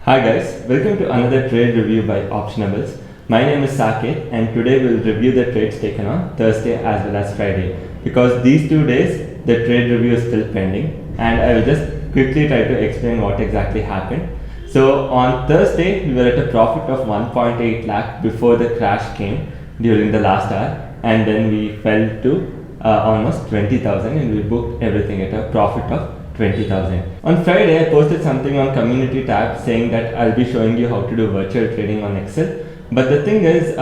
Hi guys, welcome to another trade review by Optionables. My name is Saket and today we'll review the trades taken on Thursday as well as Friday. Because these 2 days the trade review is still pending and I will just quickly try to explain what exactly happened. So on Thursday we were at a profit of 1.8 lakh before the crash came during the last hour, and then we fell to almost 20,000 and we booked everything at a profit of 20,000. On Friday, I posted something on community tab saying that I'll be showing you how to do virtual trading on Excel. But the thing is,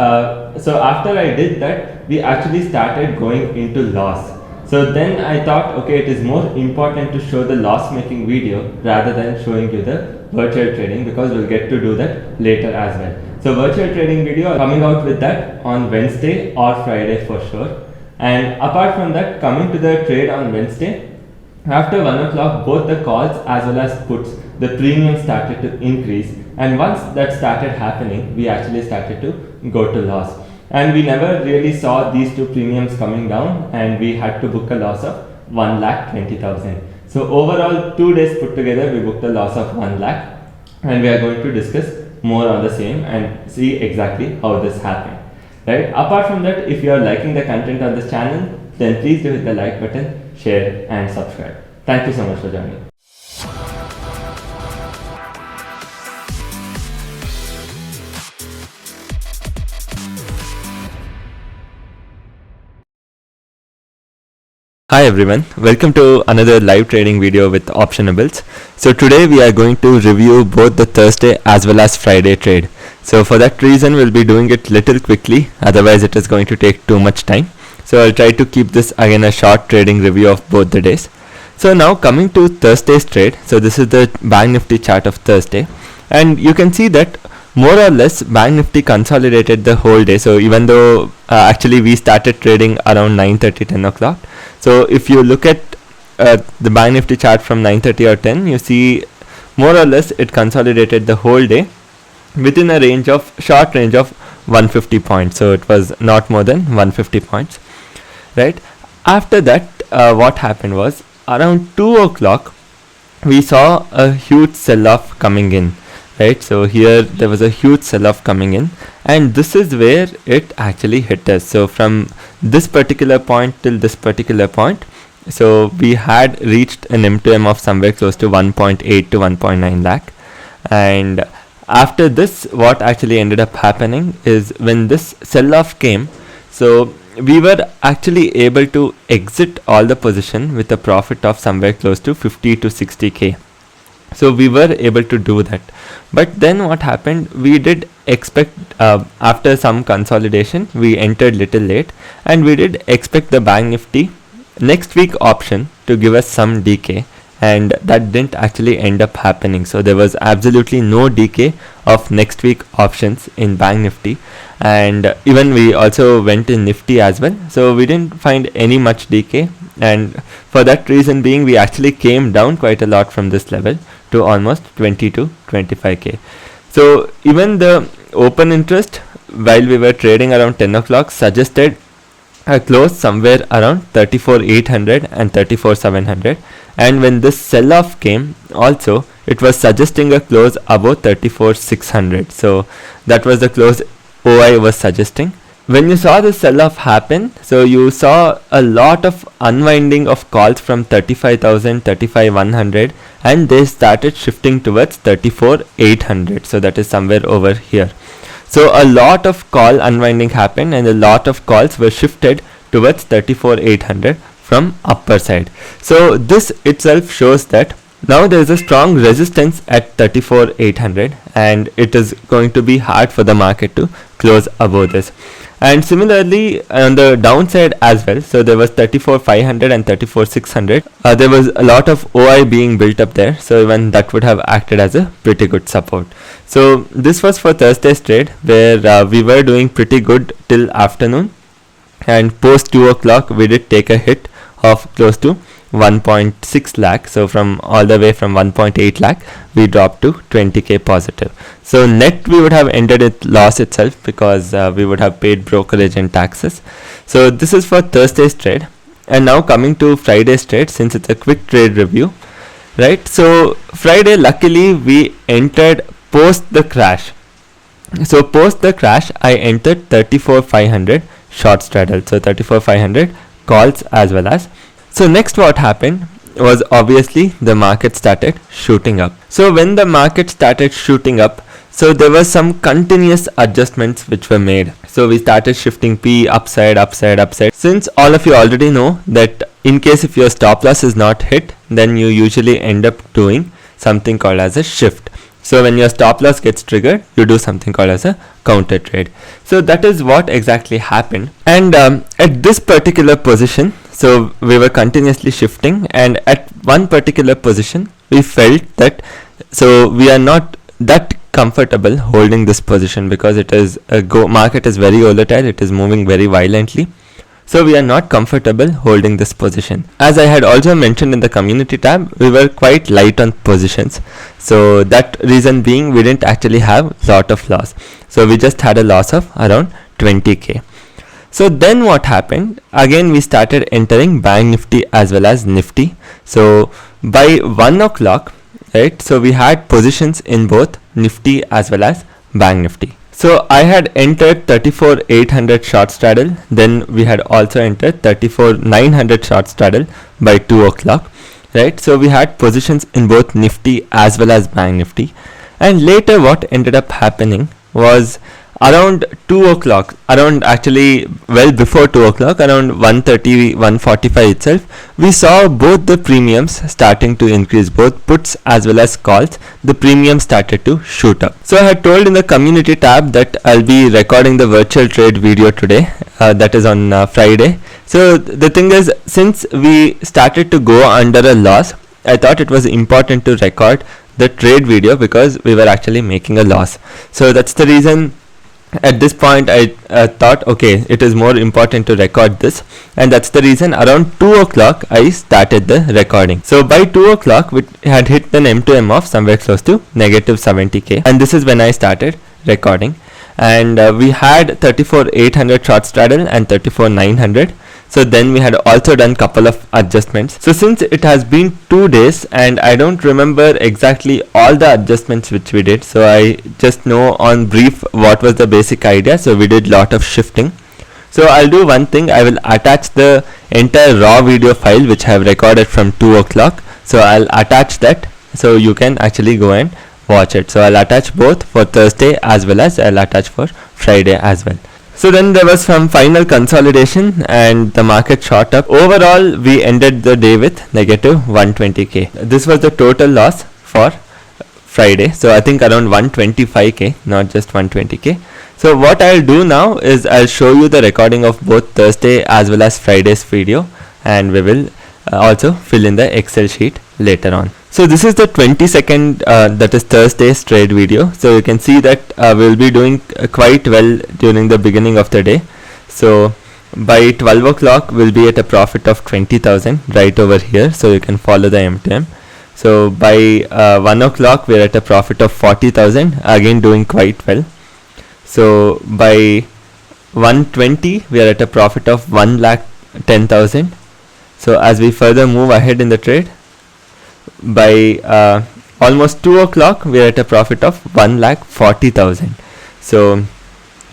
so after I did that, we actually started going into loss. So then I thought, okay, it is more important to show the loss making video rather than showing you the virtual trading, because we'll get to do that later as well. So virtual trading video, coming out with that on Wednesday or Friday for sure. And apart from that, coming to the trade on Wednesday, after 1 o'clock, both the calls as well as puts, the premium started to increase, and once that started happening, we actually started to go to loss. And we never really saw these two premiums coming down, and we had to book a loss of 1,20,000. So overall, 2 days put together, we booked a loss of 1 lakh, and we are going to discuss more on the same and see exactly how this happened. Right? Apart from that, if you are liking the content on this channel, then please do hit the like button, share and subscribe. Thank you so much for joining. Hi everyone, welcome to another live trading video with Optionables. So today we are going to review both the Thursday as well as Friday trade. So for that reason we'll be doing it little quickly, otherwise it is going to take too much time. So I'll try to keep this again a short trading review of both the days. So now coming to Thursday's trade, so this is the Bank Nifty chart of Thursday, and you can see that more or less Bank Nifty consolidated the whole day. So even though actually we started trading around 9:30, 10 o'clock. So if you look at the Bank Nifty chart from 9:30 or 10, you see more or less it consolidated the whole day within a range of short range of 150 points. So it was not more than 150 points, right? After that, what happened was around 2 o'clock we saw a huge sell-off coming in, right? So here there was a huge sell-off coming in, and this is where it actually hit us. So from this particular point till this particular point, so we had reached an M2M of somewhere close to 1.8 to 1.9 lakh. And after this, what actually ended up happening is when this sell-off came, so we were actually able to exit all the position with a profit of somewhere close to 50 to 60k. So we were able to do that. But then what happened, we did expect after some consolidation, we entered little late, and we did expect the Bank Nifty next week option to give us some decay, and that didn't actually end up happening. So there was absolutely no decay of next week options in Bank Nifty, and even we also went in Nifty as well. So we didn't find any much decay, and for that reason being, we actually came down quite a lot from this level to almost 20 to 25k. So even the open interest while we were trading around 10 o'clock suggested a close somewhere around 34,800 and 34,700, and when this sell-off came also it was suggesting a close above 34,600. So that was the close OI was suggesting. When you saw the sell-off happen, so you saw a lot of unwinding of calls from 35,000, 35,100, and they started shifting towards 34,800. So that is somewhere over here. So a lot of call unwinding happened, and a lot of calls were shifted towards 34,800 from upper side. So this itself shows that now there is a strong resistance at 34,800, and it is going to be hard for the market to close above this. And similarly on the downside as well, so there was 34,500 and 34,600. There was a lot of OI being built up there, so even that would have acted as a pretty good support. So this was for Thursday's trade, where we were doing pretty good till afternoon, and post 2 o'clock we did take a hit of close to 1.6 lakh. So from all the way from 1.8 lakh we dropped to 20k positive. So net we would have ended at loss itself, because we would have paid brokerage and taxes. So this is for Thursday's trade. And now coming to Friday's trade, since it's a quick trade review, right? So Friday luckily we entered post the crash. So post the crash, I entered 34,500 short straddle. So 34,500 calls as well as. So next what happened was obviously the market started shooting up. So when the market started shooting up, so there was some continuous adjustments which were made. So we started shifting P upside, upside, upside. Since all of you already know that in case if your stop loss is not hit, then you usually end up doing something called as a shift. So when your stop loss gets triggered, you do something called as a counter trade. So that is what exactly happened. And at this particular position, so we were continuously shifting, and at one particular position, we felt that so we are not that comfortable holding this position because it is market is very volatile, it is moving very violently. So we are not comfortable holding this position. As I had also mentioned in the community tab, we were quite light on positions. So that reason being, we didn't actually have lot of loss. So we just had a loss of around 20k. So then what happened? Again, we started entering Bank Nifty as well as Nifty. So by 1 o'clock, right? So we had positions in both Nifty as well as Bank Nifty. So I had entered 34,800 short straddle. Then we had also entered 34,900 short straddle by 2 o'clock, right? So we had positions in both Nifty as well as Bank Nifty. And later what ended up happening was around 2 o'clock, around actually well before 2 o'clock, around 1:30, 1:45 itself, we saw both the premiums starting to increase, both puts as well as calls. The premium started to shoot up. So I had told in the community tab that I'll be recording the virtual trade video today, that is on Friday. So the thing is, since we started to go under a loss, I thought it was important to record the trade video because we were actually making a loss. So that's the reason at this point I thought, okay, it is more important to record this, and that's the reason around 2 o'clock I started the recording. So by 2 o'clock we had hit an M2M of somewhere close to negative 70k, and this is when I started recording. And we had 34,800 short straddle and 34,900. So then we had also done couple of adjustments. So since it has been 2 days and I don't remember exactly all the adjustments which we did, so I just know on brief what was the basic idea. So we did lot of shifting. So I'll do one thing, I will attach the entire raw video file which I have recorded from 2 o'clock. So I'll attach that so you can actually go and watch it. So I'll attach both for Thursday as well as I'll attach for Friday as well. So then there was some final consolidation and the market shot up. Overall, we ended the day with negative 120k. This was the total loss for Friday. So I think around 125k, not just 120k. So what I'll do now is I'll show you the recording of both Thursday as well as Friday's video, and we will also fill in the Excel sheet later on. So this is the 22nd, that is Thursday's trade video. So you can see that we'll be doing quite well during the beginning of the day. So by 12 o'clock we'll be at a profit of 20,000 right over here. So you can follow the M2M. So by 1 o'clock we're at a profit of 40,000, again doing quite well. So by 1:20 we are at a profit of 1,10,000. So as we further move ahead in the trade, by almost 2 o'clock we are at a profit of 1,40,000. So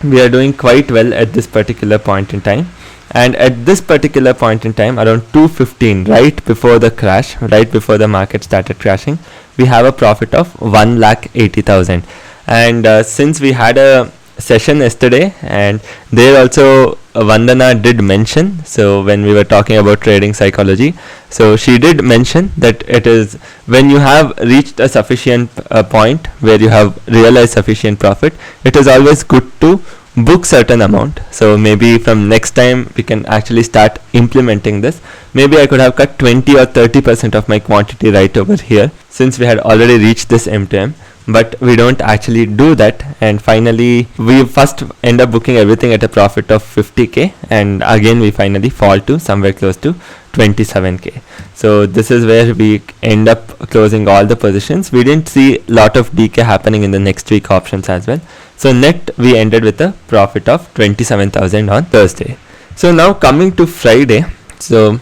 we are doing quite well at this particular point in time. And at this particular point in time, around 2:15, right before the crash, right before the market started crashing, we have a profit of 1,80,000. And since we had a session yesterday, and there also Vandana did mention, so when we were talking about trading psychology, so she did mention that it is when you have reached a sufficient point where you have realized sufficient profit, it is always good to book certain amount. So maybe from next time we can actually start implementing this. Maybe I could have cut 20 or 30% of my quantity right over here, since we had already reached this M2M. But we don't actually do that, and finally we first end up booking everything at a profit of 50k, and again we finally fall to somewhere close to 27k. So this is where we end up closing all the positions. We didn't see lot of DK happening in the next week options as well. So net we ended with a profit of 27,000 on Thursday. So now coming to Friday, so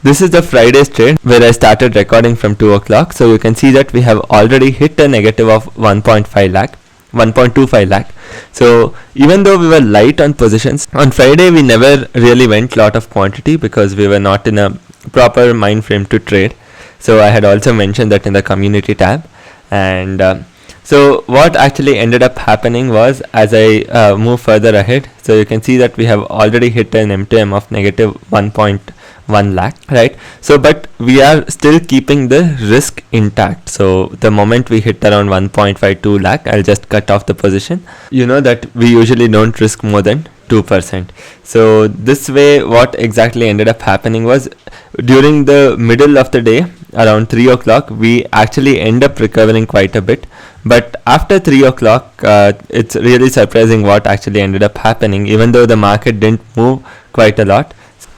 This is the Friday's trade where I started recording from 2 o'clock. So you can see that we have already hit a negative of 1.25 lakh. So even though we were light on positions, on Friday we never really went lot of quantity because we were not in a proper mind frame to trade. So I had also mentioned that in the community tab. And so what actually ended up happening was, as I move further ahead, so you can see that we have already hit an MTM of negative 1.1 lakh, right? So but we are still keeping the risk intact. So the moment we hit around 1.52 lakh, I'll just cut off the position. You know that we usually don't risk more than 2%. So this way what exactly ended up happening was, during the middle of the day around 3 o'clock we actually end up recovering quite a bit, but after 3 o'clock it's really surprising what actually ended up happening. Even though the market didn't move quite a lot,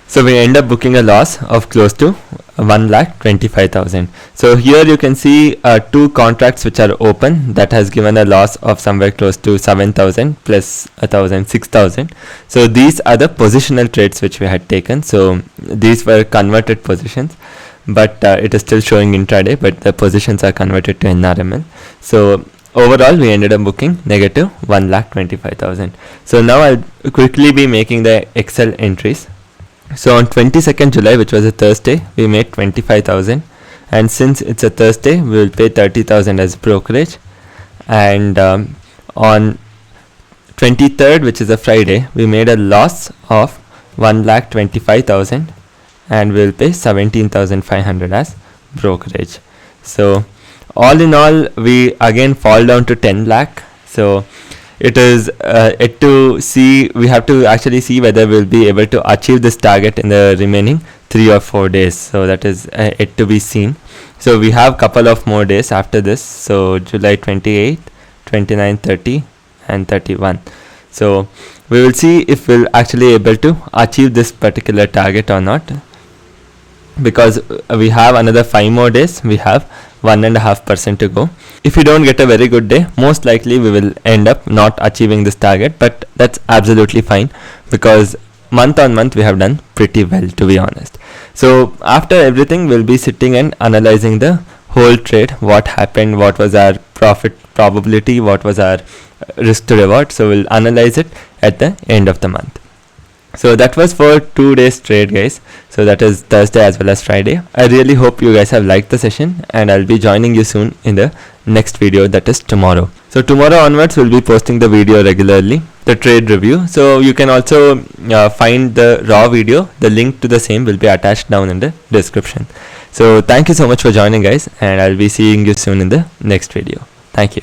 so we end up booking a loss of close to 1,25,000. So here you can see two contracts which are open, that has given a loss of somewhere close to 7,000 plus 1,000, 6,000. So these are the positional trades which we had taken. So these were converted positions, but it is still showing intraday, but the positions are converted to NRML. So overall we ended up booking negative 1,25,000. So now I'll quickly be making the Excel entries. So on 22nd July, which was a Thursday, we made 25,000, and since it's a Thursday we will pay 30,000 as brokerage. And on 23rd, which is a Friday, we made a loss of 1,25,000 and we will pay 17,500 as brokerage. So all in all we again fall down to 10 lakh. So it is yet to see, we have to actually see whether we'll be able to achieve this target in the remaining 3 or 4 days. So that is yet to be seen. So we have couple of more days after this. So July 28, 29, 30 and 31. So we will see if we'll actually able to achieve this particular target or not, because we have another 5 more days. We have 1.5% to go. If we don't get a very good day, most likely we will end up not achieving this target, but that's absolutely fine because month on month we have done pretty well, to be honest. So after everything we'll be sitting and analyzing the whole trade, what happened, what was our profit probability, what was our risk to reward. So we'll analyze it at the end of the month. So that was for 2 days trade, guys. So that is Thursday as well as Friday. I really hope you guys have liked the session, and I'll be joining you soon in the next video, that is tomorrow. So tomorrow onwards we'll be posting the video regularly, the trade review. So you can also find the raw video. The link to the same will be attached down in the description. So thank you so much for joining, guys, and I'll be seeing you soon in the next video. Thank you.